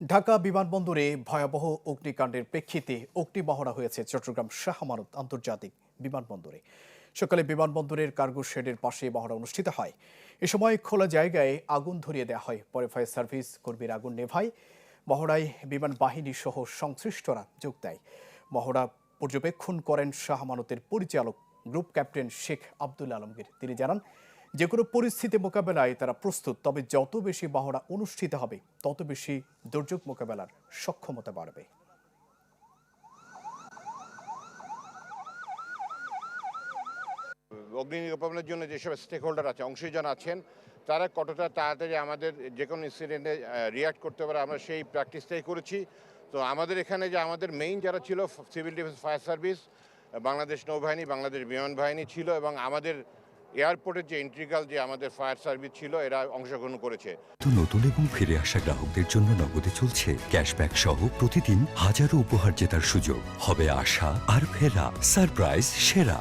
ঢাকা বিমানবন্দরে ভয়াবহ অগ্নিকাণ্ডের প্রেক্ষিতে অগ্নিমহড়া হয়েছে চট্টগ্রাম শাহ আমানত আন্তর্জাতিক বিমানবন্দরে। সকালে বিমানবন্দরের কার্গো শেডের পাশে মহড়া অনুষ্ঠিত হয়। এ সময় খোলা জায়গায় আগুন ধরিয়ে দেওয়া হয়, পরে ফায়ার সার্ভিস কর্মীর আগুন নেভায়। মহড়ায় বিমান বাহিনী সহ সংশ্লিষ্টরা যোগ দেয়। মহড়া পর্যবেক্ষণ করেন শাহ আমানতের পরিচালক গ্রুপ ক্যাপ্টেন শেখ আব্দুল আলমগীর। তিনি জানান, যে কোনো পরিস্থিতি মোকাবেলায় তারা প্রস্তুত, তবে যত বেশি মহড়া অনুষ্ঠিত হবে তত বেশি দুর্যোগ মোকাবেলার সক্ষমতা বাড়বে। অগ্নি নির্বাপনের জন্য যেসব স্টেক হোল্ডার আছে, অংশীজন আছেন, তারা কতটা তাড়াতাড়ি আমাদের যে কোনো ইনসিডেন্টে রিয়াক্ট করতে পারে, আমরা সেই প্র্যাকটিসটাই করেছি। তো আমাদের এখানে যে আমাদের মেইন যারা ছিল, civil defence, fire service, Bangladesh নৌবাহিনী, বাংলাদেশ বিমান বাহিনী ছিল, এবং আমাদের এয়ারপোর্টের যে ইন্ট্রিগাল যে আমাদের ফায়ার সার্ভিস ছিল, এরা অংশগ্রহণ করেছে। তো নতুন এবং ফিরে আসা গ্রাহকদের জন্য নগদে চলছে ক্যাশব্যাক সহ প্রতিদিন হাজারো উপহার জেতার সুযোগ। হবে আশা আর ফেরা, সারপ্রাইজ সেরা।